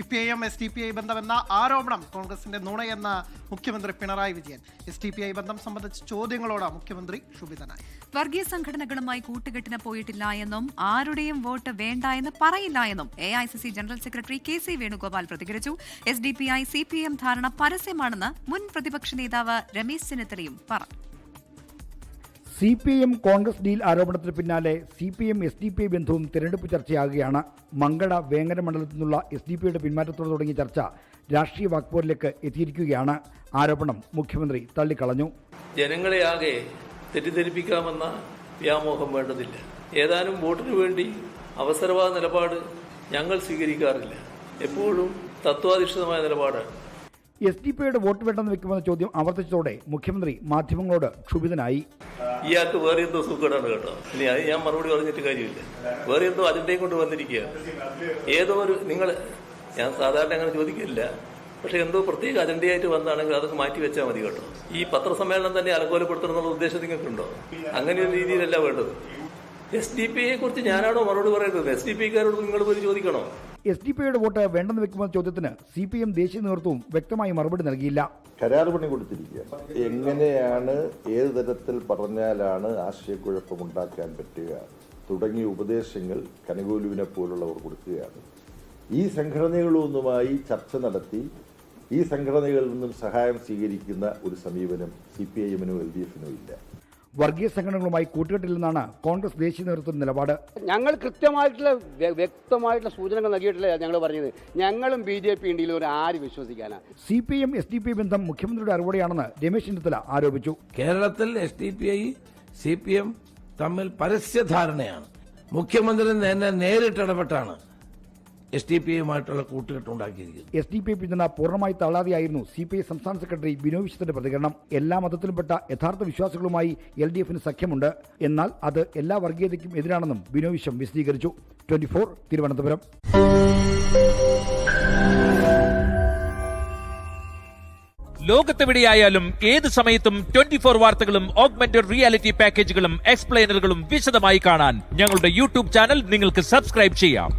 CPIM SDPI ബന്ധമെന്ന ആരോപണം കോൺഗ്രസിന്റെ നുണയെന്ന മുഖ്യമന്ത്രി പിണറായി വിജയൻ. SDPI ബന്ധം സംബന്ധിച്ച ചോദ്യങ്ങളോട് മുഖ്യമന്ത്രി ക്ഷുഭിതനായി. വർഗീയ സംഘടനകളുമായി കൂട്ടുകെട്ടിന് പോയിട്ടില്ല എന്നും ആരുടെയും വോട്ട് വേണ്ട എന്ന് പറയില്ല എന്നും AICC general secretary KC Venugopal പ്രതികരിച്ചു. SDPI CPM ധാരണ പരസ്യമാണെന്ന് മുൻ പ്രതിപക്ഷ നേതാവ് രമേശ് ചെന്നിത്തലയും പറഞ്ഞു. CPM കോൺഗ്രസ് ഡീൽ ആരോപണത്തിന് പിന്നാലെ CPM SDPI ബന്ധവും തെരഞ്ഞെടുപ്പ് ചർച്ചയാകുകയാണ്. മങ്കട വേങ്ങര മണ്ഡലത്തിൽ നിന്നുള്ള SDPIയുടെ പിന്മാറ്റത്തോടെ തുടങ്ങിയ ചർച്ച രാഷ്ട്രീയ വാക്പോരിലേക്ക് എത്തിയിരിക്കുകയാണ്. ആരോപണം മുഖ്യമന്ത്രി തള്ളിക്കളഞ്ഞു. ജനങ്ങളെ ആകെ തെറ്റിദ്ധരിപ്പിക്കാമെന്ന വ്യാമോഹം വേണ്ടതില്ല. ഏതാനും വോട്ടിനു വേണ്ടി അവസരവാദ നിലപാട് ഞങ്ങൾ സ്വീകരിക്കാറില്ല. എപ്പോഴും തത്വാധിഷ്ഠിതമായ നിലപാടാണ്. SDPIയുടെ വോട്ട് വേണ്ടെന്ന് വെക്കുമെന്ന ചോദ്യം ആവർത്തിച്ചതോടെ മുഖ്യമന്ത്രി മാധ്യമങ്ങളോട് ക്ഷുഭിതനായി. ഇയാൾക്ക് വേറെ എന്തോ സുഖമാണ് കേട്ടോ. ഇനി അത് ഞാൻ മറുപടി പറഞ്ഞിട്ട് കാര്യമില്ല. വേറെ എന്തോ അജണ്ടയും കൊണ്ട് വന്നിരിക്കുക. ഏതോ ഒരു ഞാൻ സാധാരണ അങ്ങനെ ചോദിക്കില്ല, പക്ഷെ എന്തോ പ്രത്യേക അജണ്ടയായിട്ട് വന്നാണെങ്കിൽ അതൊക്കെ മാറ്റി വെച്ചാൽ മതി കേട്ടോ. ഈ പത്രസമ്മേളനം തന്നെ അലങ്കോലപ്പെടുത്തണം എന്നുള്ള ഉദ്ദേശം നിങ്ങൾക്കുണ്ടോ? അങ്ങനെ ഒരു രീതിയിലല്ല വേണ്ടത്. SDPIയെ കുറിച്ച് ഞാനാണോ മറുപടി പറയേണ്ടത്? SDPIക്കാരോട് നിങ്ങൾ പോയി ചോദിക്കണോ? SDPIയുടെ വോട്ട് വേണ്ടെന്ന് വെക്കുമെന്ന ചോദ്യത്തിന് CPM ദേശീയ നേതൃത്വവും വ്യക്തമായി മറുപടി നൽകിയില്ല. കരാർ പണി കൊടുത്തിരിക്കുക. എങ്ങനെയാണ്, ഏത് തരത്തിൽ പറഞ്ഞാലാണ് ആശയക്കുഴപ്പമുണ്ടാക്കാൻ പറ്റുക തുടങ്ങിയ ഉപദേശങ്ങൾ കനകോലുവിനെ പോലുള്ളവർ കൊടുക്കുകയാണ്. ഈ സംഘടനകളൊന്നുമായി ചർച്ച നടത്തി ഈ സംഘടനകളിൽ നിന്നും സഹായം സ്വീകരിക്കുന്ന ഒരു സമീപനം CPIM-നോ LDF-നോ ഇല്ല. വർഗീയ സംഘടനകളുമായി കൂട്ടുകെട്ടില്ലെന്നാണ് കോൺഗ്രസ് ദേശീയ നേതൃത്വത്തിന്റെ നിലപാട്. ഞങ്ങൾ കൃത്യമായിട്ടുള്ള വ്യക്തമായിട്ടുള്ള സൂചനകൾ നൽകിയിട്ടില്ല. ഞങ്ങൾ പറഞ്ഞത് ഞങ്ങളും BJP ഉണ്ടെങ്കിൽ ആര് വിശ്വസിക്കാനാണ്? CPM SDPI ബന്ധം മുഖ്യമന്ത്രിയുടെ അറിവോടെയാണെന്ന് രമേശ് ചെന്നിത്തല ആരോപിച്ചു. കേരളത്തിൽ SDPI CPM തമ്മിൽ പരസ്യധാരണയാണ്. മുഖ്യമന്ത്രി തന്നെ നേരിട്ടിടപെട്ടാണ് SDPIയുമായിട്ടുള്ള കൂട്ടുകെട്ടുണ്ടാക്കിയിരിക്കുന്നത്. SDPI പിന്തുണ പൂർണ്ണമായി തള്ളാതെയായിരുന്നു CPI സംസ്ഥാന സെക്രട്ടറി ബിനോയ് വിശ്വത്തിന്റെ പ്രതികരണം. എല്ലാ മതത്തിലുംപ്പെട്ട യഥാർത്ഥ വിശ്വാസികളുമായി LDF-ന് സഖ്യമുണ്ട്, എന്നാൽ അത് എല്ലാ വർഗീയതയ്ക്കും എതിരാണെന്നും ബിനോയ് വിശ്വം വിശദീകരിച്ചു. 24 തിരുവനന്തപുരം. ലോകത്തെവിടെയായാലും ഏത് സമയത്തും 24 വാർത്തകളും ഓഗ്മെന്റഡ് റിയാലിറ്റി പാക്കേജുകളും എക്സ്പ്ലെയിനറുകളും വിശദമായി കാണാൻ ഞങ്ങളുടെ YouTube ചാനൽ നിങ്ങൾക്ക് സബ്സ്ക്രൈബ് ചെയ്യാം.